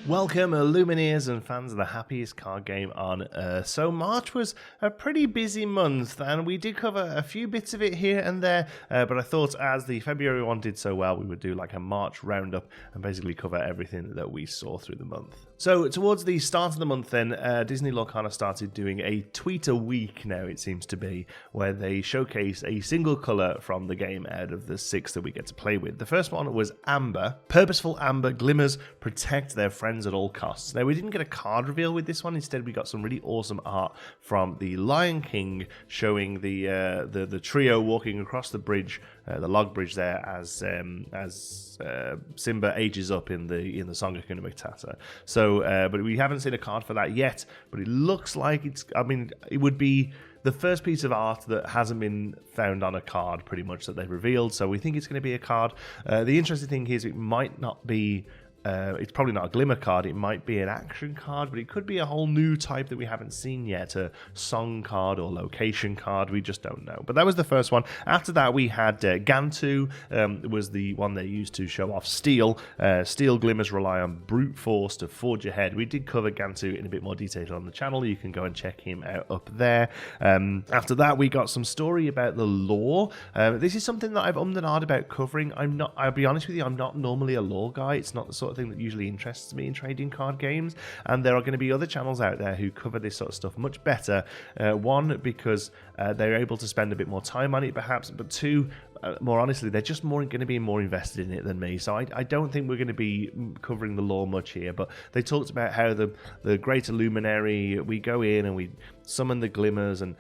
Welcome, Lumineers and fans of the happiest card game on Earth. So March was a pretty busy month, and we did cover a few bits of it here and there, but I thought as the February one did so well, we would do like a March roundup and basically cover everything that we saw through the month. So towards the start of the month then, Disney Lorcana started doing a tweet a week now, it seems to be, where they showcase a single colour from the game out of the 6 that we get to play with. The first one was Amber. Purposeful Amber glimmers protect their friends at all costs. Now, we didn't get a card reveal with this one. Instead, we got some really awesome art from the Lion King showing the trio walking across the bridge, the log bridge there, as Simba ages up in the Song of Hakuna Matata. So, but we haven't seen a card for that yet. But it looks like it would be the first piece of art that hasn't been found on a card, pretty much, that they've revealed. So we think it's going to be a card. The interesting thing is it might not be. It's probably not a glimmer card, it might be an action card, but it could be a whole new type that we haven't seen yet, a song card or location card, we just don't know. But that was the first one. After that we had Gantu, was the one they used to show off steel. Steel glimmers rely on brute force to forge ahead. We did cover Gantu in a bit more detail on the channel, you can go and check him out up there. After that we got some story about the lore. This is something that I've ummed and ahed about covering. I'll be honest with you, I'm not normally a lore guy, it's not the sort of thing that usually interests me in trading card games, and there are going to be other channels out there who cover this sort of stuff much better. One, because they're able to spend a bit more time on it perhaps, but two, more honestly, they're just going to be more invested in it than me, so I don't think we're going to be covering the lore much here. But they talked about how the greater luminary, we go in and we summon the glimmers, and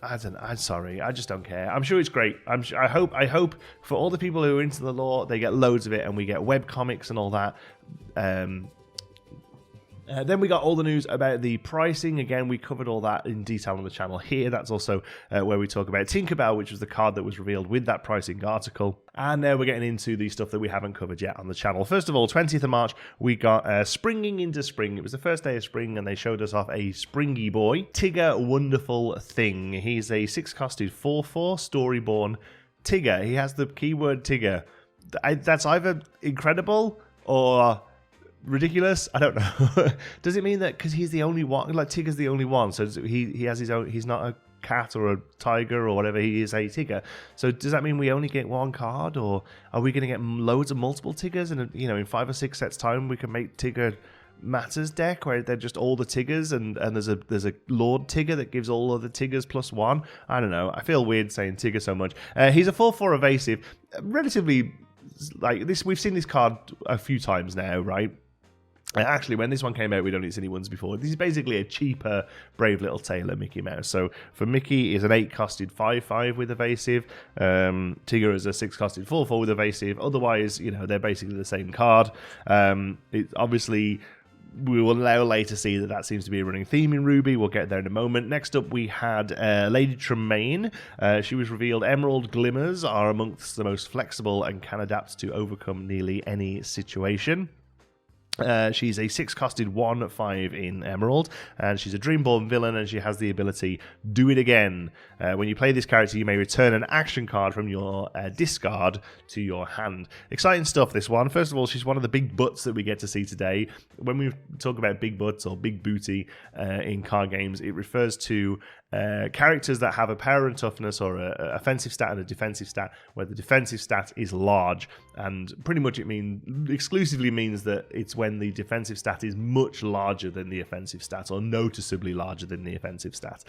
I'm sorry, I just don't care. I'm sure it's great. I hope for all the people who are into the lore, they get loads of it, and we get web comics and all that. Then we got all the news about the pricing. Again, we covered all that in detail on the channel here. That's also where we talk about Tinkerbell, which was the card that was revealed with that pricing article. And now we're getting into the stuff that we haven't covered yet on the channel. First of all, 20th of March, we got Springing into Spring. It was the first day of spring, and they showed us off a springy boy. Tigger Wonderful Thing. He's a 6-costed 4/4 Storyborn Tigger. He has the keyword Tigger. That's either incredible or ridiculous. I don't know. Does it mean that because he's the only one, like Tigger's the only one, so he has his own, he's not a cat or a tiger or whatever, he is a Tigger? So does that mean we only get one card, or are we going to get loads of multiple Tiggers, and in 5 or 6 sets time we can make Tigger Matters deck where they're just all the Tiggers, and there's a Lord Tigger that gives all of the Tiggers +1. I don't know, I feel weird saying Tigger so much. He's a 4/4 evasive, relatively like this. We've seen this card a few times now, right? Actually, when this one came out, we'd only seen it once before. This is basically a cheaper Brave Little Tailor Mickey Mouse. So for Mickey, is an 8-costed 5/5 with evasive. Tigger is a 6-costed 4/4 with evasive. Otherwise, they're basically the same card. Obviously, we will now later see that seems to be a running theme in Ruby. We'll get there in a moment. Next up, we had Lady Tremaine. She was revealed. Emerald glimmers are amongst the most flexible and can adapt to overcome nearly any situation. She's a 6-costed 1/5 in Emerald, and she's a Dreamborn villain, and she has the ability Do It Again. When you play this character, you may return an action card from your discard to your hand. Exciting stuff, this one. First of all, she's one of the big butts that we get to see today. When we talk about big butts or big booty in card games, it refers to characters that have a power and toughness, or a offensive stat and a defensive stat, where the defensive stat is large, and pretty much it exclusively means that it's when the defensive stat is much larger than the offensive stat, or noticeably larger than the offensive stat.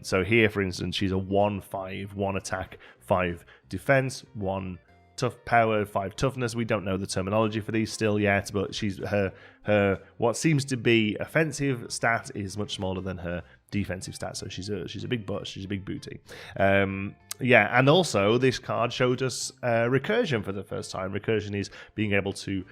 So here, for instance, she's a 1/5, 1 attack, 5 defense, 1 tough power, 5 toughness. We don't know the terminology for these still yet, but she's her what seems to be offensive stat is much smaller than her defensive stat, so she's a big butt, she's a big booty. And also this card showed us recursion for the first time. Recursion is being able to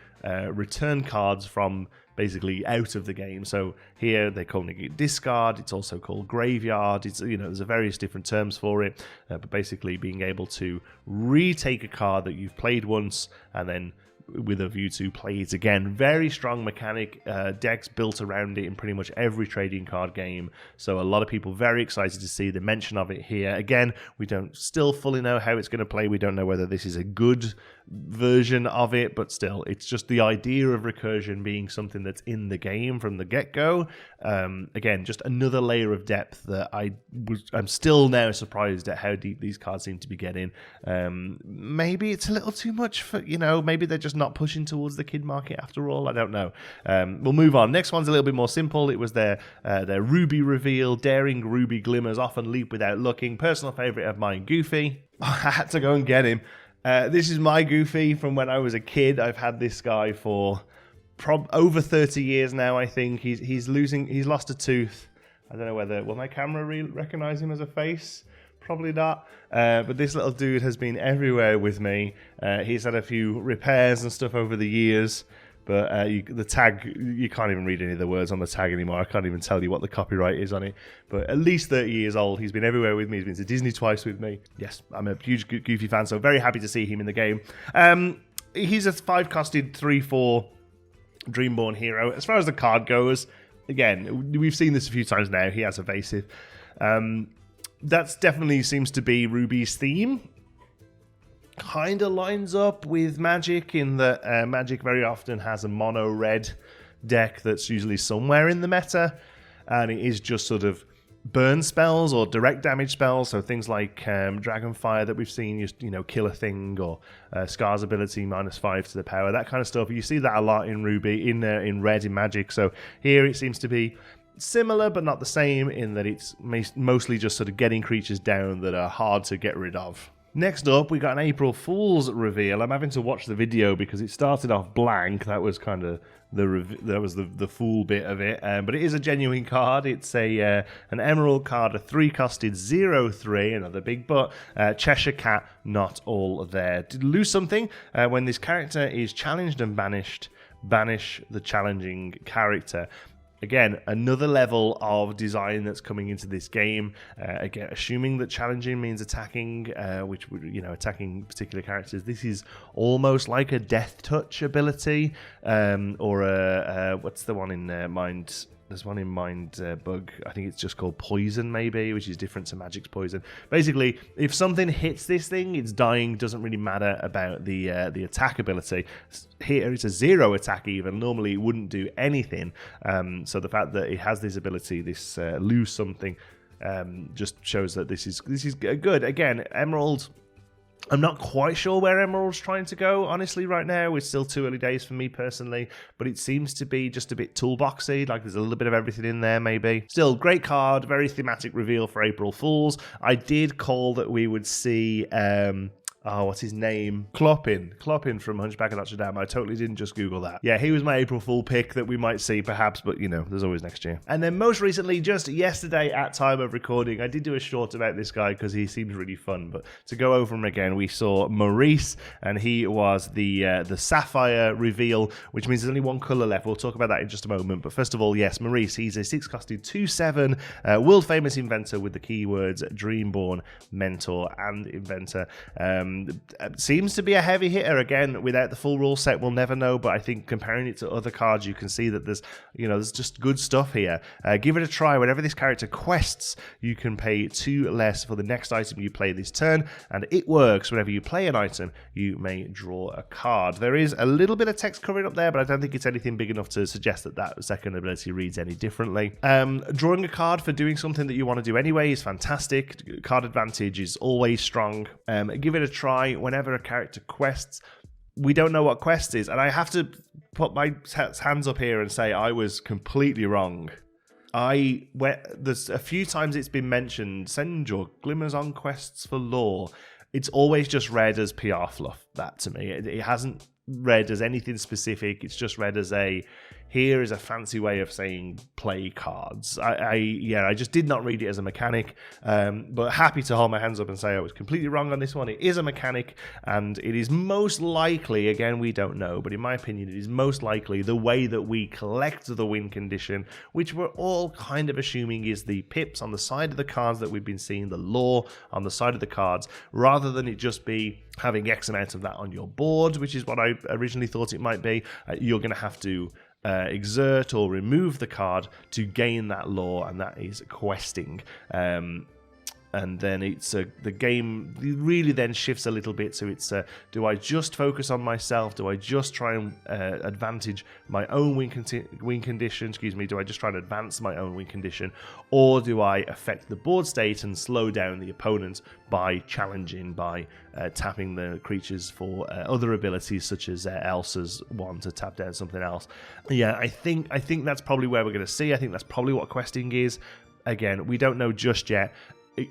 return cards from basically out of the game. So here they're calling it discard. It's also called graveyard. It's there's various different terms for it, but basically being able to retake a card that you've played once and then with a view to play it again. Very strong mechanic, decks built around it in pretty much every trading card game. So a lot of people very excited to see the mention of it here. Again, we don't still fully know how it's going to play. We don't know whether this is a good version of it, but still, it's just the idea of recursion being something that's in the game from the get-go. Again, just another layer of depth that I'm still now surprised at how deep these cards seem to be getting. Maybe it's a little too much for, maybe they're just not pushing towards the kid market after all. I don't know. We'll move on. Next one's a little bit more simple. It was their Ruby reveal. Daring Ruby glimmers, often leap without looking. Personal favorite of mine, Goofy. I had to go and get him. This is my Goofy from when I was a kid. I've had this guy for over 30 years now, I think. He's lost a tooth. I don't know whether... Will my camera recognize him as a face? Probably not. But this little dude has been everywhere with me. He's had a few repairs and stuff over the years. But the tag, you can't even read any of the words on the tag anymore. I can't even tell you what the copyright is on it. But at least 30 years old. He's been everywhere with me. He's been to Disney twice with me. Yes, I'm a huge Goofy fan, so very happy to see him in the game. He's a 5-costed 3/4 Dreamborn hero. As far as the card goes, again, we've seen this a few times now. He has evasive. That definitely seems to be Ruby's theme. Kind of lines up with Magic in that Magic very often has a mono red deck that's usually somewhere in the meta, and it is just sort of burn spells or direct damage spells. So things like Dragonfire that we've seen, kill a thing, or Scar's ability -5 to the power, that kind of stuff. You see that a lot in Ruby, in red in Magic. So here it seems to be similar but not the same in that it's mostly just sort of getting creatures down that are hard to get rid of. Next up, we got an April Fool's reveal. I'm having to watch the video because it started off blank. That was kind of the fool bit of it. But it is a genuine card. It's an Emerald card, a 3-costed 0/3, another big butt. Cheshire Cat, not all there. To lose something, when this character is challenged and banished, banish the challenging character. Again, another level of design that's coming into this game. Again, assuming that challenging means attacking, which would, attacking particular characters. This is almost like a Death Touch ability, or what's the one in Mind? There's one in Mind Bug. I think it's just called Poison, maybe, which is different to Magic's Poison. Basically, if something hits this thing, it's dying. Doesn't really matter about the attack ability. Here, it's a 0 attack even. Normally, it wouldn't do anything. So the fact that it has this ability, this lose something, just shows that this is good. Again, Emerald. I'm not quite sure where Emerald's trying to go, honestly, right now. It's still too early days for me personally, but it seems to be just a bit toolboxy, like there's a little bit of everything in there, maybe. Still, great card, very thematic reveal for April Fools. I did call that we would see... what's his name? Clopin from Hunchback of Notre Dame. I totally didn't just Google that. Yeah, he was my April Fool pick that we might see perhaps, but there's always next year. And then most recently, just yesterday at time of recording, I did do a short about this guy because he seems really fun, but to go over him again, we saw Maurice, and he was the sapphire reveal, which means there's only one color left. We'll talk about that in just a moment, but first of all, yes, Maurice, he's a 6-costed 2/7 world famous inventor with the keywords Dreamborn, Mentor, and Inventor. Seems to be a heavy hitter. Again, without the full rule set, we'll never know, but I think comparing it to other cards, you can see that there's just good stuff here. Give it a try. Whenever this character quests, you can pay 2 less for the next item you play this turn, and it works. Whenever you play an item, you may draw a card. There is a little bit of text covering up there, but I don't think it's anything big enough to suggest that second ability reads any differently. Drawing a card for doing something that you want to do anyway is fantastic. Card advantage is always strong. Give it a try. Whenever a character quests, we don't know what quest is, and I have to put my hands up here and say I was completely wrong. There's a few times it's been mentioned, send your glimmers on quests for lore. It's always just read as PR fluff, that to me. It hasn't read as anything specific. It's just read as here is a fancy way of saying play cards. I just did not read it as a mechanic, but happy to hold my hands up and say I was completely wrong on this one. It is a mechanic, and it is most likely, again, we don't know, but in my opinion, it is most likely the way that we collect the win condition, which we're all kind of assuming is the pips on the side of the cards that we've been seeing, the lore on the side of the cards, rather than it just be having X amount of that on your board, which is what I originally thought it might be. You're going to have to exert or remove the card to gain that lore, and that is questing. And then it's the game really then shifts a little bit. So it's do I just focus on myself? Do I just try and advantage my own win condition? Do I just try and advance my own win condition, or do I affect the board state and slow down the opponent by challenging, by tapping the creatures for other abilities such as Elsa's one to tap down something else? Yeah, I think that's probably where we're going to see. I think that's probably what questing is. Again, we don't know just yet.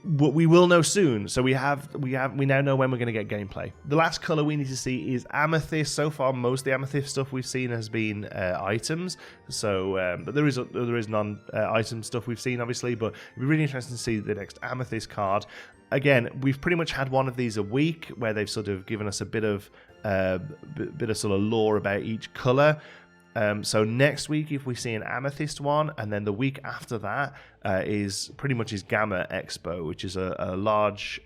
What we will know soon. So we now know when we're going to get gameplay. The last color we need to see is amethyst. So far, most of the amethyst stuff we've seen has been items. So, but there is non-item stuff we've seen, obviously. But it'd be really interesting to see the next amethyst card. Again, we've pretty much had one of these a week where they've sort of given us a bit of sort of lore about each color. So next week, if we see an amethyst one, and then the week after that is pretty much Gamma Expo, which is a large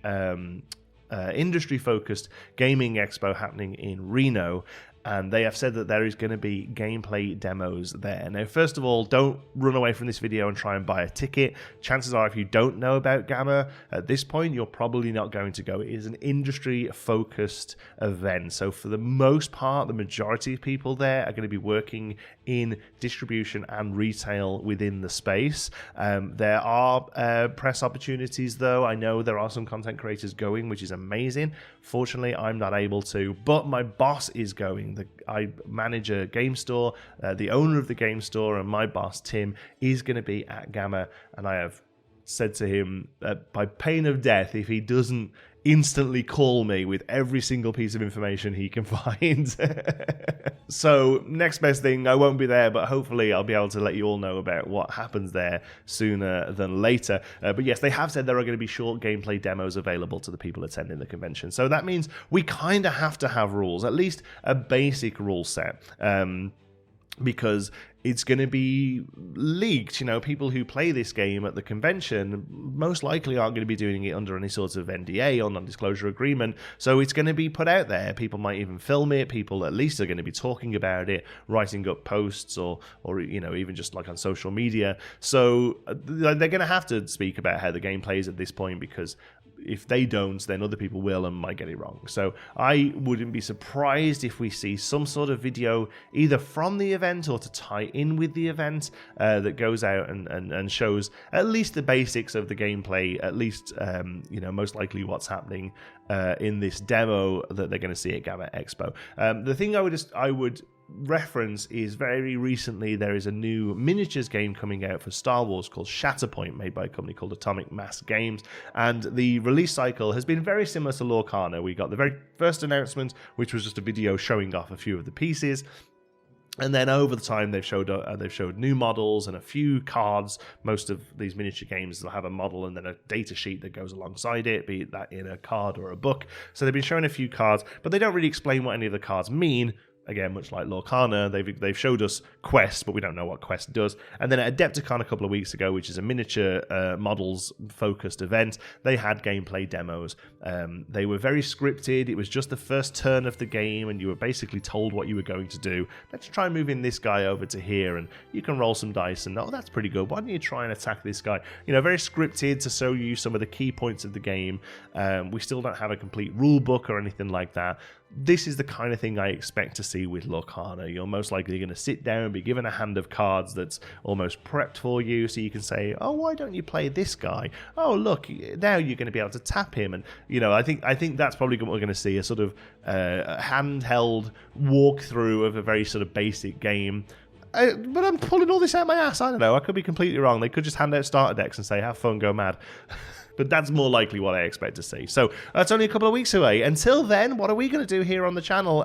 industry-focused gaming expo happening in Reno. And they have said that there is going to be gameplay demos there. Now, first of all, don't run away from this video and try and buy a ticket. Chances are, if you don't know about Gamma at this point, you're probably not going to go. It is an industry-focused event. So for the most part, the majority of people there are going to be working in distribution and retail within the space. There are press opportunities, though. I know there are some content creators going, which is amazing. Fortunately, I'm not able to, but my boss is going. I manage a game store. The owner of the game store and my boss, Tim, is going to be at Gamma, and I have said to him, by pain of death, if he doesn't instantly call me with every single piece of information he can find. So next best thing, I won't be there, but hopefully I'll be able to let you all know about what happens there sooner than later. But yes, they have said there are going to be short gameplay demos available to the people attending the convention. So that means we kind of have to have rules, at least a basic rule set. Because it's going to be leaked. You know, people who play this game at the convention most likely aren't going to be doing it under any sort of NDA or non-disclosure agreement. So it's going to be put out there. People might even film it. People at least are going to be talking about it, writing up posts or you know, even just like on social media. So they're going to have to speak about how the game plays at this point, because if they don't, then other people will and might get it wrong. So I wouldn't be surprised if we see some sort of video either from the event or to tie in with the event that goes out and shows at least the basics of the gameplay, at least you know, most likely what's happening in this demo that they're going to see at Gamma Expo. The thing I would reference is very recently there is a new miniatures game coming out for Star Wars called Shatterpoint, made by a company called Atomic Mass Games, and the release cycle has been very similar to Lorcana. We got the very first announcement, which was just a video showing off a few of the pieces. And then over the time, they've showed new models and a few cards. Most of these miniature games will have a model and then a data sheet that goes alongside it, be that in a card or a book. So they've been showing a few cards, but they don't really explain what any of the cards mean. Again, much like Lorcana, they've showed us Quest, but we don't know what Quest does. And then at Adepticon a couple of weeks ago, which is a miniature models-focused event, they had gameplay demos. They were very scripted. It was just the first turn of the game, and you were basically told what you were going to do. Let's try moving this guy over to here, and you can roll some dice, and oh, that's pretty good. Why don't you try and attack this guy? You know, very scripted to show you some of the key points of the game. We still don't have a complete rule book or anything like that. This is the kind of thing I expect to see with Lorcana. You're most likely going to sit down and be given a hand of cards that's almost prepped for you, so you can say, oh, why don't you play this guy? Oh, look, now you're going to be able to tap him. And, you know, I think that's probably what we're going to see, a sort of handheld walkthrough of a very sort of basic game. But I'm pulling all this out of my ass. I don't know. I could be completely wrong. They could just hand out starter decks and say, have fun, go mad. But that's more likely what I expect to see. So that's only a couple of weeks away. Until then, what are we going to do here on the channel?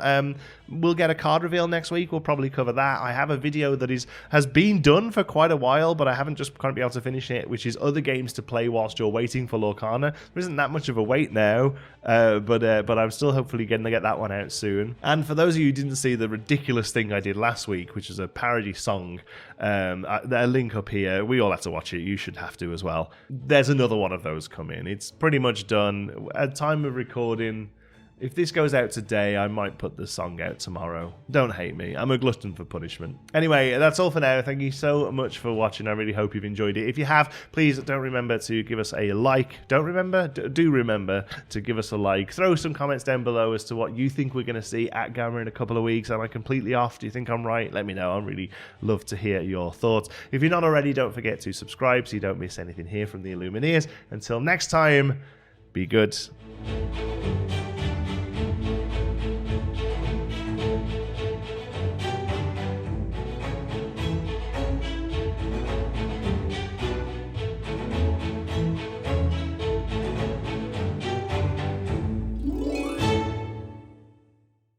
We'll get a card reveal next week. We'll probably cover that. I have a video that has been done for quite a while, but I haven't just kind of been able to finish it, which is other games to play whilst you're waiting for Lorcana. There isn't that much of a wait now, but I'm still hopefully going to get that one out soon. And for those of you who didn't see the ridiculous thing I did last week, which is a parody song, a link up here. We all have to watch it. You should have to as well. There's another one of those come in. It's pretty much done. At time of recording, if this goes out today, I might put the song out tomorrow. Don't hate me. I'm a glutton for punishment. Anyway, that's all for now. Thank you so much for watching. I really hope you've enjoyed it. If you have, please don't remember to give us a like. Do remember to give us a like. Throw some comments down below as to what you think we're going to see at Gamma in a couple of weeks. Am I completely off? Do you think I'm right? Let me know. I'd really love to hear your thoughts. If you're not already, don't forget to subscribe so you don't miss anything here from the Illumineers. Until next time, be good.